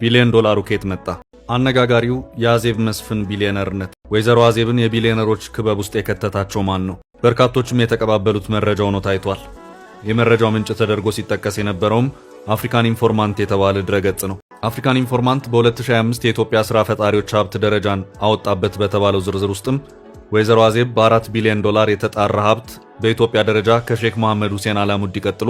ቢሊዮን ዶላሩ ከየት መጣ? አነጋጋሪው የአዜብ መስፍን ቢሊዮነርነት። ወይዘሮ አዜብን የቢሊዮነሮች ክበብ ውስጥ የከተታቸው ማን ነው? በርካቶችም የተቀባበሉት መረጃ ሆኖ ታይቷል። የመረጃው ምንጭ ተደርጎ ሲጠቀስ የነበረውም አፍሪካን ኢንፎርማንት የተባለ ድረገጽ ነው። አፍሪካን ኢንፎርማንት በ2025 የኢትዮጵያ ሥራ ፈጣሪዎች ሀብት ደረጃን አወጣበት በተባለው ዝርዝር ውስጥም ወይዘሮ አዜብ በ4 ቢሊዮን ዶላር የተጣራ ሀብት በኢትዮጵያ ደረጃ ከሼክ መሐመድ ሁሴን አላሙዲ ቀጥሎ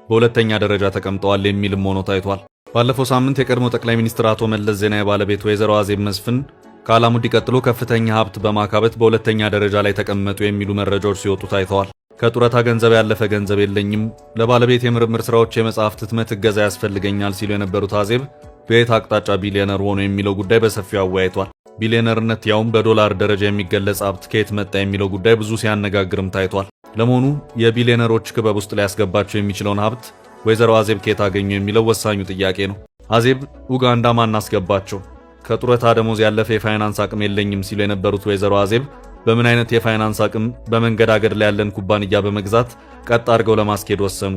በሁለተኛ ደረጃ ተቀምጠዋል የሚልም ሆኖ ታይቷል። ባለፈው ሳምንት የቀድሞ ጠቅላይ ሚኒስትር አቶ መለስ ዜናዊ ባለቤት ወይዘሮ አዜብ መስፍን ከአላሙዲ ቀጥሎ ከፍተኛ ሀብት በማካበት በሁለተኛ ደረጃ ላይ ተቀመጡ የሚሉ መረጃዎች ሲወጡ ታይተዋል። ከጡረታ ገንዘብ ያለፈ ገንዘብ የለኝም፣ ለባለቤት የምርምር ስራዎች የመጽሐፍት ህትመት እገዛ ያስፈልገኛል ሲሉ የነበሩት አዜብ በየት አቅጣጫ ቢሊዮነር ሆኖ የሚለው ጉዳይ በሰፊው አወያይቷል። ቢሊዮነርነት ያውም በዶላር ደረጃ የሚገለጽ ሀብት ከየት መጣ የሚለው ጉዳይ ብዙ ሲያነጋግርም ታይቷል። ለመሆኑ የቢሊዮነሮች ክበብ ውስጥ ሊያስገባቸው የሚችለውን ሀብት ወይዘሮ አዜብ ከየት አገኙ የሚለው ወሳኙ ጥያቄ ነው። አዜብ ኡጋንዳ ማን አስገባቸው? ከጡረታ ደሞዝ ያለፈ የፋይናንስ አቅም የለኝም ሲሉ የነበሩት ወይዘሮ አዜብ በምን አይነት የፋይናንስ አቅም በመንገዳገድ ላይ ያለን ኩባንያ በመግዛት ቀጥ አድርገው ለማስኬድ ወሰኑ?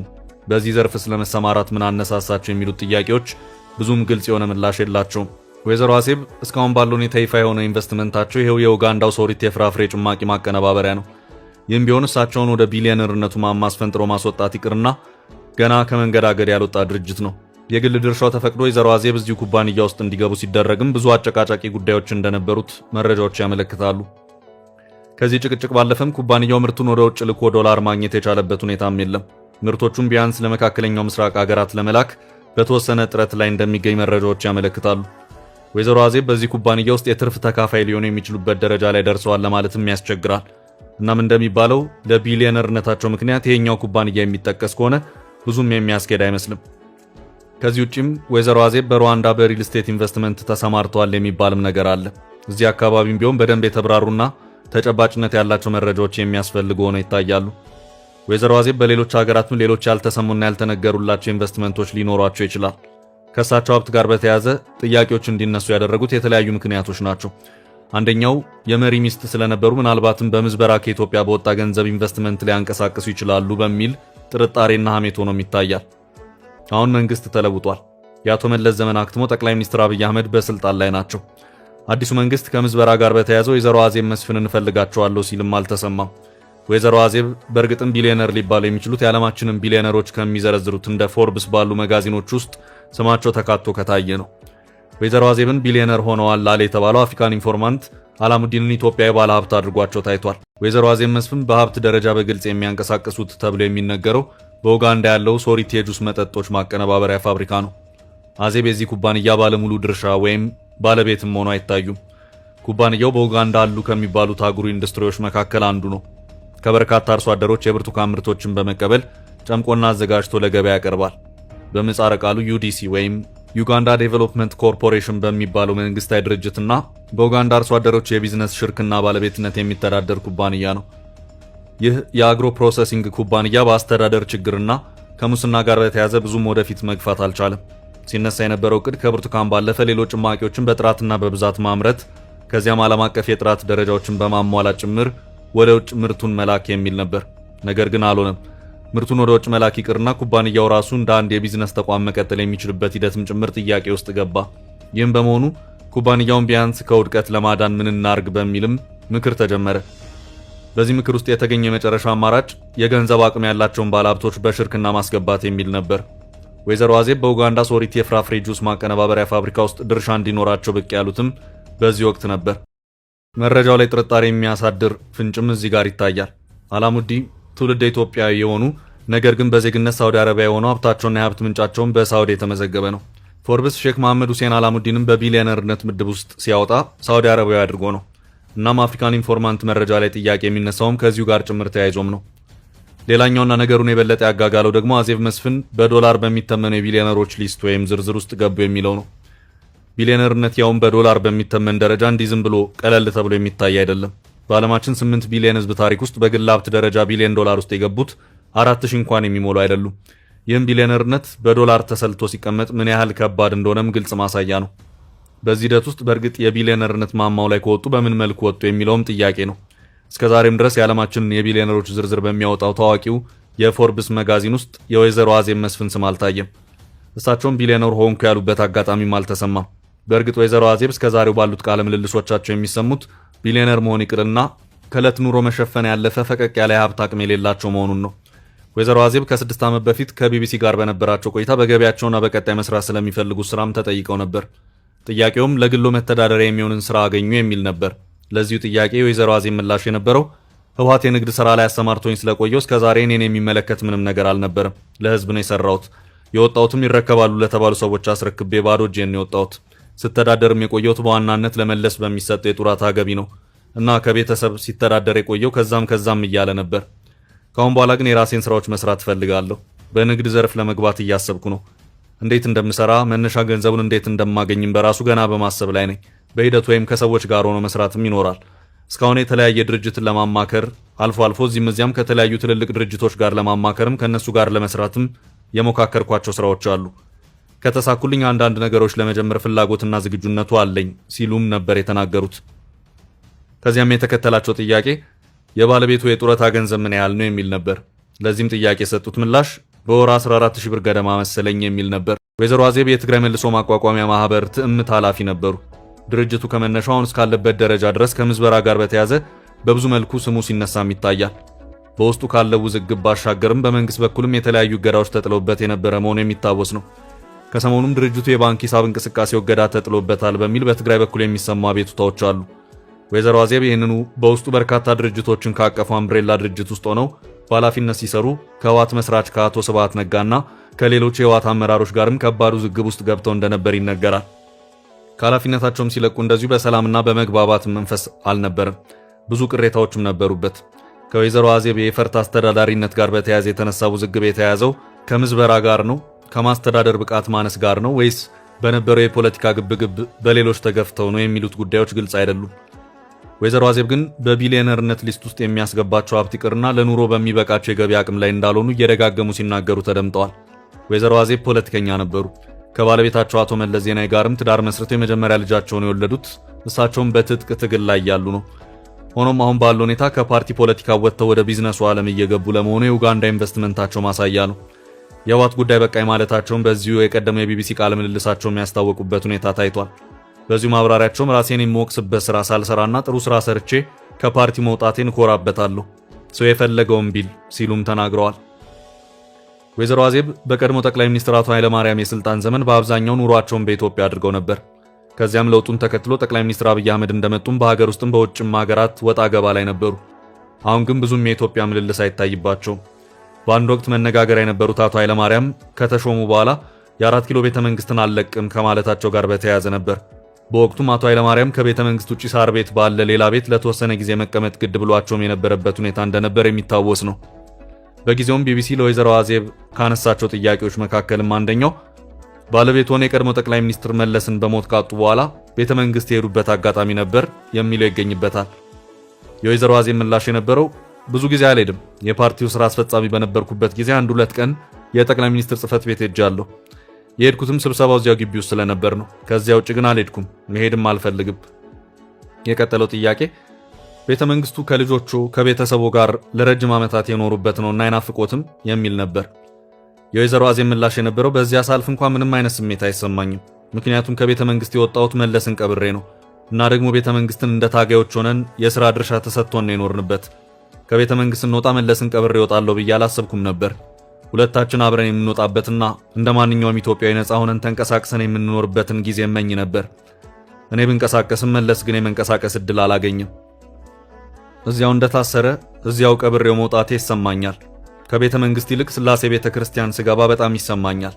በዚህ ዘርፍ ስለመሰማራት ምን አነሳሳቸው የሚሉት ጥያቄዎች ብዙም ግልጽ የሆነ ምላሽ የላቸውም። ወይዘሮ አዜብ እስካሁን ባለው ሁኔታ ይፋ የሆነ ኢንቨስትመንታቸው ይሄው የኡጋንዳው ሶሪት የፍራፍሬ ጭማቂ ማቀነባበሪያ ነው። ይህም ቢሆን እሳቸውን ወደ ቢሊዮነርነቱ ማማ አስፈንጥሮ ማስወጣት ይቅርና ገና ከመንገዳገድ ያልወጣ ድርጅት ነው። የግል ድርሻው ተፈቅዶ ወይዘሮ አዜብ እዚሁ ኩባንያ ውስጥ እንዲገቡ ሲደረግም ብዙ አጨቃጫቂ ጉዳዮች እንደነበሩት መረጃዎች ያመለክታሉ። ከዚህ ጭቅጭቅ ባለፈም ኩባንያው ምርቱን ወደ ውጭ ልኮ ዶላር ማግኘት የቻለበት ሁኔታም የለም። ምርቶቹም ቢያንስ ለመካከለኛው ምስራቅ ሀገራት ለመላክ በተወሰነ ጥረት ላይ እንደሚገኝ መረጃዎች ያመለክታሉ። ወይዘሮ አዜብ በዚህ ኩባንያ ውስጥ የትርፍ ተካፋይ ሊሆኑ የሚችሉበት ደረጃ ላይ ደርሰዋል ለማለትም ያስቸግራል። እናም እንደሚባለው ለቢሊዮነርነታቸው ምክንያት ይሄኛው ኩባንያ የሚጠቀስ ከሆነ ብዙም የሚያስኬድ አይመስልም። ከዚህ ውጪም ወይዘሮ አዜብ በሩዋንዳ በሪል ስቴት ኢንቨስትመንት ተሰማርተዋል የሚባልም ነገር አለ። እዚህ አካባቢም ቢሆን በደንብ የተብራሩና ተጨባጭነት ያላቸው መረጃዎች የሚያስፈልጉ ሆነው ይታያሉ። ወይዘሮ አዜብ በሌሎች ሀገራትም ሌሎች ያልተሰሙና ያልተነገሩላቸው ኢንቨስትመንቶች ሊኖሯቸው ይችላል። ከእሳቸው ሀብት ጋር በተያያዘ ጥያቄዎች እንዲነሱ ያደረጉት የተለያዩ ምክንያቶች ናቸው። አንደኛው የመሪ ሚስት ስለነበሩ ምናልባትም በምዝበራ ከኢትዮጵያ በወጣ ገንዘብ ኢንቨስትመንት ሊያንቀሳቅሱ ይችላሉ በሚል ጥርጣሬና ሐሜት ሆኖም ይታያል። አሁን መንግስት ተለውጧል። የአቶ መለስ ዘመን አክትሞ ጠቅላይ ሚኒስትር አብይ አህመድ በስልጣን ላይ ናቸው። አዲሱ መንግስት ከምዝበራ ጋር በተያያዘ ወይዘሮ አዜብ መስፍን እንፈልጋቸዋለሁ ሲልም አልተሰማም። ወይዘሮ አዜብ በእርግጥም ቢሊዮነር ሊባሉ የሚችሉት የዓለማችንን ቢሊዮነሮች ከሚዘረዝሩት እንደ ፎርብስ ባሉ መጋዚኖች ውስጥ ስማቸው ተካቶ ከታየ ነው። ወይዘሮ አዜብን ቢሊዮነር ሆነዋል ላለ የተባለው አፍሪካን ኢንፎርማንት አላሙዲንን ኢትዮጵያዊ ባለ ሀብት አድርጓቸው ታይቷል። ወይዘሮ አዜብ መስፍን በሀብት ደረጃ በግልጽ የሚያንቀሳቅሱት ተብሎ የሚነገረው በኡጋንዳ ያለው ሶሪት የጁስ መጠጦች ማቀነባበሪያ ፋብሪካ ነው። አዜብ የዚህ ኩባንያ ባለሙሉ ድርሻ ወይም ባለቤትም ሆኖ አይታዩም። ኩባንያው በኡጋንዳ አሉ ከሚባሉት አግሮ ኢንዱስትሪዎች መካከል አንዱ ነው። ከበርካታ አርሶ አደሮች የብርቱካን ምርቶችን በመቀበል ጨምቆና አዘጋጅቶ ለገበያ ያቀርባል። በምህጻረ ቃሉ ዩዲሲ ወይም ዩጋንዳ ዴቨሎፕመንት ኮርፖሬሽን በሚባለው መንግስታዊ ድርጅትና በኡጋንዳ አርሶ አደሮች የቢዝነስ ሽርክና ባለቤትነት የሚተዳደር ኩባንያ ነው። ይህ የአግሮ ፕሮሰሲንግ ኩባንያ በአስተዳደር ችግርና ከሙስና ጋር በተያያዘ ብዙም ወደፊት መግፋት አልቻለም። ሲነሳ የነበረው ዕቅድ ከብርቱካን ባለፈ ሌሎች ጭማቂዎችን በጥራትና በብዛት ማምረት ከዚያም ዓለም አቀፍ የጥራት ደረጃዎችን በማሟላት ጭምር ወደ ውጭ ምርቱን መላክ የሚል ነበር። ነገር ግን አልሆነም። ምርቱን ወደ ውጭ መላክ ይቅርና ኩባንያው ራሱ እንደ አንድ የቢዝነስ ተቋም መቀጠል የሚችልበት ሂደትም ጭምር ጥያቄ ውስጥ ገባ። ይህም በመሆኑ ኩባንያውን ቢያንስ ከውድቀት ለማዳን ምን እናርግ በሚልም ምክር ተጀመረ። በዚህ ምክር ውስጥ የተገኘ የመጨረሻ አማራጭ የገንዘብ አቅም ያላቸውን ባለሀብቶች በሽርክና ማስገባት የሚል ነበር። ወይዘሮ አዜብ በኡጋንዳ ሶሪት የፍራፍሬ ጁስ ማቀነባበሪያ ፋብሪካ ውስጥ ድርሻ እንዲኖራቸው ብቅ ያሉትም በዚህ ወቅት ነበር። መረጃው ላይ ጥርጣሬ የሚያሳድር ፍንጭም እዚህ ጋር ይታያል። አላሙዲ ትውልደ ኢትዮጵያዊ የሆኑ ነገር ግን በዜግነት ሳውዲ አረቢያ የሆኑ ሀብታቸውና የሀብት ምንጫቸውን በሳውዲ የተመዘገበ ነው። ፎርብስ ሼክ መሐመድ ሁሴን አላሙዲንም በቢሊዮነርነት ምድብ ውስጥ ሲያወጣ ሳውዲ አረቢያ አድርጎ ነው። እናም አፍሪካን ኢንፎርማንት መረጃ ላይ ጥያቄ የሚነሳውም ከዚሁ ጋር ጭምር ተያይዞም ነው። ሌላኛውና ነገሩን የበለጠ ያጋጋለው ደግሞ አዜብ መስፍን በዶላር በሚተመነው የቢሊዮነሮች ሊስት ወይም ዝርዝር ውስጥ ገቡ የሚለው ነው። ቢሊዮነርነት ያውም በዶላር በሚተመን ደረጃ እንዲህ ዝም ብሎ ቀለል ተብሎ የሚታይ አይደለም። በዓለማችን 8 ቢሊዮን ህዝብ ታሪክ ውስጥ በግል ሀብት ደረጃ ቢሊዮን ዶላር ውስጥ የገቡት 4000 እንኳን የሚሞሉ አይደሉም። ይህም ቢሊዮነርነት በዶላር ተሰልቶ ሲቀመጥ ምን ያህል ከባድ እንደሆነም ግልጽ ማሳያ ነው። በዚህ ሂደት ውስጥ በእርግጥ የቢሊዮነርነት ማማው ላይ ከወጡ በምን መልኩ ወጡ የሚለውም ጥያቄ ነው። እስከዛሬም ድረስ የዓለማችንን የቢሊዮነሮች ዝርዝር በሚያወጣው ታዋቂው የፎርብስ መጋዚን ውስጥ የወይዘሮ አዜብ መስፍን ስም አልታየም። እሳቸውም ቢሊዮነር ሆንኩ ያሉበት አጋጣሚም አልተሰማም። በእርግጥ ወይዘሮ አዜብ እስከዛሬው ባሉት ቃለ ምልልሶቻቸው የሚሰሙት ቢሊዮነር መሆን ይቅርና ከዕለት ኑሮ መሸፈን ያለፈ ፈቀቅ ያለ የሀብት አቅም የሌላቸው መሆኑን ነው። ወይዘሮ አዜብ ከ6 ዓመት በፊት ከቢቢሲ ጋር በነበራቸው ቆይታ በገቢያቸውና በቀጣይ መስራት ስለሚፈልጉት ስራም ተጠይቀው ነበር። ጥያቄውም ለግሎ መተዳደሪያ የሚሆንን ስራ አገኙ የሚል ነበር። ለዚሁ ጥያቄ የወይዘሮ አዜብ ምላሽ የነበረው ህወሓት የንግድ ስራ ላይ አሰማርቶኝ ስለቆየው እስከዛሬ እኔን የሚመለከት ምንም ነገር አልነበረም። ለህዝብ ነው የሰራሁት። የወጣሁትም ይረከባሉ ለተባሉ ሰዎች አስረክቤ ባዶ እጄን ነው የወጣሁት። ስተዳደርም የቆየሁት በዋናነት ለመለስ በሚሰጠው የጡረታ ገቢ ነው እና ከቤተሰብ ሲተዳደር የቆየው ከዛም እያለ ነበር። ካሁን በኋላ ግን የራሴን ስራዎች መስራት እፈልጋለሁ። በንግድ ዘርፍ ለመግባት እያሰብኩ ነው። እንዴት እንደምሰራ መነሻ ገንዘቡን እንዴት እንደማገኝም በራሱ ገና በማሰብ ላይ ነኝ። በሂደት ወይም ከሰዎች ጋር ሆኖ መስራትም ይኖራል። እስካሁን የተለያየ ድርጅትን ለማማከር አልፎ አልፎ እዚህም እዚያም ከተለያዩ ትልልቅ ድርጅቶች ጋር ለማማከርም ከነሱ ጋር ለመስራትም የሞካከርኳቸው ስራዎች አሉ። ከተሳኩልኝ አንዳንድ ነገሮች ለመጀመር ፍላጎትና ዝግጁነቱ አለኝ ሲሉም ነበር የተናገሩት። ከዚያም የተከተላቸው ጥያቄ የባለቤቱ የጡረታ ገንዘብ ምን ያህል ነው የሚል ነበር። ለዚህም ጥያቄ የሰጡት ምላሽ በወር 14000 ብር ገደማ መሰለኝ የሚል ነበር። ወይዘሮ አዜብ የትግራይ መልሶ ማቋቋሚያ ማህበር ትዕምት ኃላፊ ነበሩ። ድርጅቱ ከመነሻው አሁን እስካለበት ደረጃ ድረስ ከምዝበራ ጋር በተያያዘ በብዙ መልኩ ስሙ ሲነሳም ይታያል። በውስጡ ካለው ውዝግብ ባሻገርም በመንግስት በኩልም የተለያዩ እገዳዎች ተጥሎበት የነበረ መሆኑ የሚታወስ ነው። ከሰሞኑም ድርጅቱ የባንክ ሂሳብ እንቅስቃሴ እገዳ ተጥሎበታል በሚል በትግራይ በኩል የሚሰሙ አቤቱታዎች አሉ። ወይዘሮ አዜብ ይህንኑ በውስጡ በርካታ ድርጅቶችን ካቀፉ አምብሬላ ድርጅት ውስጥ ሆነው በኃላፊነት ሲሰሩ ከህወሓት መስራች ከአቶ ስብሃት ነጋና ከሌሎች የህወሓት አመራሮች ጋርም ከባድ ውዝግብ ውስጥ ገብተው እንደነበር ይነገራል። ከኃላፊነታቸውም ሲለቁ እንደዚሁ በሰላምና በመግባባት መንፈስ አልነበረም። ብዙ ቅሬታዎችም ነበሩበት። ከወይዘሮ አዜብ የፈርት አስተዳዳሪነት ጋር በተያያዘ የተነሳ ውዝግብ የተያያዘው ከምዝበራ ጋር ነው፣ ከማስተዳደር ብቃት ማነስ ጋር ነው ወይስ በነበረው የፖለቲካ ግብግብ በሌሎች ተገፍተው ነው የሚሉት ጉዳዮች ግልጽ አይደሉም። ወይዘሮ አዜብ ግን በቢሊዮነርነት ሊስት ውስጥ የሚያስገባቸው ሀብት ይቅርና ለኑሮ በሚበቃቸው የገቢ አቅም ላይ እንዳልሆኑ እየደጋገሙ ሲናገሩ ተደምጠዋል። ወይዘሮ አዜብ ፖለቲከኛ ነበሩ። ከባለቤታቸው አቶ መለስ ዜናዊ ጋርም ትዳር መስርተው የመጀመሪያ ልጃቸውን የወለዱት እሳቸውም በትጥቅ ትግል ላይ ያሉ ነው። ሆኖም አሁን ባለው ሁኔታ ከፓርቲ ፖለቲካ ወጥተው ወደ ቢዝነሱ ዓለም እየገቡ ለመሆኑ የኡጋንዳ ኢንቨስትመንታቸው ማሳያ ነው። የህወሓት ጉዳይ በቃኝ ማለታቸውን በዚሁ የቀደመው የቢቢሲ ቃለ ምልልሳቸው የሚያስታወቁበት ሁኔታ ታይቷል። በዚሁ ማብራሪያቸውም ራሴን የምወቅስበት ስራ ሳልሰራና ጥሩ ስራ ሰርቼ ከፓርቲ መውጣቴን እኮራበታለሁ፣ ሰው የፈለገውን ቢል ሲሉም ተናግረዋል። ወይዘሮ አዜብ በቀድሞ ጠቅላይ ሚኒስትር አቶ ኃይለማርያም የስልጣን ዘመን በአብዛኛው ኑሯቸውን በኢትዮጵያ አድርገው ነበር። ከዚያም ለውጡን ተከትሎ ጠቅላይ ሚኒስትር አብይ አህመድ እንደመጡም በሀገር ውስጥም በውጭም ሀገራት ወጣ ገባ ላይ ነበሩ። አሁን ግን ብዙም የኢትዮጵያ ምልልስ አይታይባቸውም። በአንድ ወቅት መነጋገሪያ የነበሩት አቶ ኃይለማርያም ከተሾሙ በኋላ የ4 ኪሎ ቤተ መንግስትን አልለቅም ከማለታቸው ጋር በተያያዘ ነበር። በወቅቱም አቶ ኃይለማርያም ከቤተ መንግስት ውጪ ሳር ቤት ባለ ሌላ ቤት ለተወሰነ ጊዜ መቀመጥ ግድ ብሏቸውም የነበረበት ሁኔታ እንደነበር የሚታወስ ነው። በጊዜውም ቢቢሲ ለወይዘሮ አዜብ ካነሳቸው ጥያቄዎች መካከልም አንደኛው ባለቤትዎን የቀድሞ ጠቅላይ ሚኒስትር መለስን በሞት ካጡ በኋላ ቤተ መንግስት የሄዱበት አጋጣሚ ነበር የሚለው ይገኝበታል። የወይዘሮ አዜብ ምላሽ የነበረው ብዙ ጊዜ አልሄድም፣ የፓርቲው ስራ አስፈጻሚ በነበርኩበት ጊዜ 1-2 ቀን የጠቅላይ ሚኒስትር ጽህፈት ቤት ሄጃለሁ። የሄድኩትም ስብሰባው እዚያው ግቢ ውስጥ ስለነበር ነው። ከዚያ ውጭ ግን አልሄድኩም፣ መሄድም አልፈልግም። የቀጠለው ጥያቄ ቤተ መንግስቱ ከልጆቹ ከቤተሰቡ ጋር ለረጅም ዓመታት የኖሩበት ነውና አይናፍቆትም የሚል ነበር። የወይዘሮ አዜብ ምላሽ የነበረው በዚያ ሳልፍ እንኳን ምንም አይነት ስሜት አይሰማኝም፣ ምክንያቱም ከቤተ መንግስት የወጣሁት መለስን ቀብሬ ነው እና ደግሞ ቤተ መንግስትን እንደ ታጋዮች ሆነን የሥራ ድርሻ ተሰጥቶን የኖርንበት። ከቤተ መንግስት እንወጣ መለስን ቀብሬ እወጣለሁ ብዬ አላሰብኩም ነበር። ሁለታችን አብረን የምንወጣበትና እንደ ማንኛውም ኢትዮጵያዊ ነፃ ሆነን ተንቀሳቅሰን የምንኖርበትን ጊዜ እመኝ ነበር። እኔ ብንቀሳቀስም መለስ ግን የመንቀሳቀስ እድል አላገኘም። እዚያው እንደታሰረ እዚያው ቀብሬው መውጣቴ ይሰማኛል። ከቤተ መንግስት ይልቅ ስላሴ ቤተ ክርስቲያን ስገባ በጣም ይሰማኛል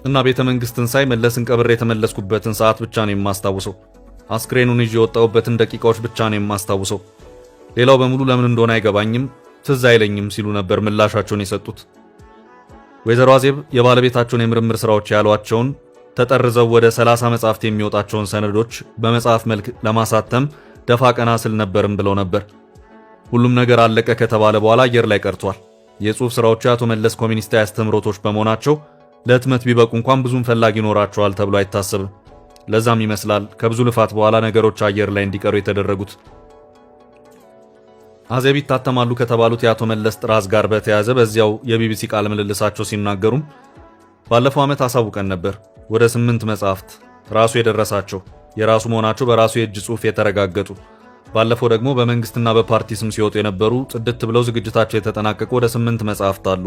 እና ቤተ መንግስትን ሳይ መለስን ቀብሬ የተመለስኩበትን ሰዓት ብቻ ነው የማስታውሰው። አስክሬኑን ይዤ የወጣሁበትን ደቂቃዎች ብቻ ነው የማስታውሰው። ሌላው በሙሉ ለምን እንደሆነ አይገባኝም፣ ትዝ አይለኝም ሲሉ ነበር ምላሻቸውን የሰጡት። ወይዘሮ አዜብ የባለቤታቸውን የምርምር ስራዎች ያሏቸውን ተጠርዘው ወደ 30 መጻሕፍት የሚወጣቸውን ሰነዶች በመጽሐፍ መልክ ለማሳተም ደፋ ቀና ስል ነበርም ብለው ነበር። ሁሉም ነገር አለቀ ከተባለ በኋላ አየር ላይ ቀርቷል። የጽሑፍ ስራዎቹ የአቶ መለስ ኮሚኒስታዊ አስተምህሮቶች በመሆናቸው ለህትመት ቢበቁ እንኳን ብዙም ፈላጊ ይኖራቸዋል ተብሎ አይታሰብም። ለዛም ይመስላል ከብዙ ልፋት በኋላ ነገሮች አየር ላይ እንዲቀሩ የተደረጉት። አዜብ ይታተማሉ ከተባሉት የአቶ መለስ ጥራዝ ጋር በተያያዘ በዚያው የቢቢሲ ቃለ ምልልሳቸው ሲናገሩም ባለፈው ዓመት አሳውቀን ነበር። ወደ 8 መጽሐፍት ራሱ የደረሳቸው የራሱ መሆናቸው በራሱ የእጅ ጽሑፍ የተረጋገጡ፣ ባለፈው ደግሞ በመንግስትና በፓርቲ ስም ሲወጡ የነበሩ ጽድት ብለው ዝግጅታቸው የተጠናቀቁ ወደ 8 መጽሐፍት አሉ።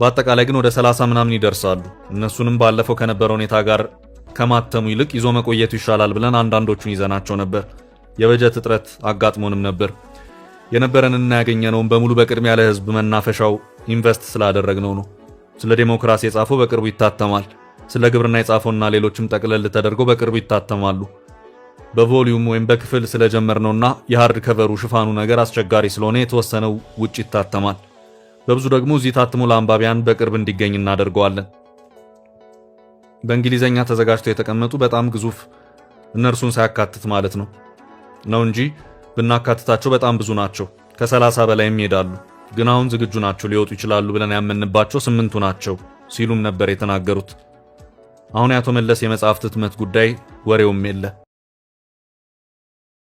በአጠቃላይ ግን ወደ 30 ምናምን ይደርሳሉ። እነሱንም ባለፈው ከነበረው ሁኔታ ጋር ከማተሙ ይልቅ ይዞ መቆየቱ ይሻላል ብለን አንዳንዶቹን ይዘናቸው ነበር። የበጀት እጥረት አጋጥሞንም ነበር። የነበረንና ያገኘነውን በሙሉ በቅድሚያ ለህዝብ መናፈሻው ኢንቨስት ስላደረግነው ነው። ስለ ዴሞክራሲ የጻፈው በቅርቡ ይታተማል። ስለ ግብርና የጻፈውና ሌሎችም ጠቅለል ተደርገው በቅርቡ ይታተማሉ። በቮሊዩም ወይም በክፍል ስለጀመርነውና የሃርድ ከቨሩ ሽፋኑ ነገር አስቸጋሪ ስለሆነ የተወሰነው ውጭ ይታተማል። በብዙ ደግሞ እዚህ ታትሞ ለአንባቢያን በቅርብ እንዲገኝ እናደርገዋለን። በእንግሊዘኛ ተዘጋጅተው የተቀመጡ በጣም ግዙፍ እነርሱን ሳያካትት ማለት ነው እንጂ ብናካትታቸው በጣም ብዙ ናቸው። ከ30 በላይም ይሄዳሉ። ግን አሁን ዝግጁ ናቸው፣ ሊወጡ ይችላሉ ብለን ያመንባቸው 8ቱ ናቸው ሲሉም ነበር የተናገሩት። አሁን ያቶ መለስ የመጽሐፍት ህትመት ጉዳይ ወሬውም የለ።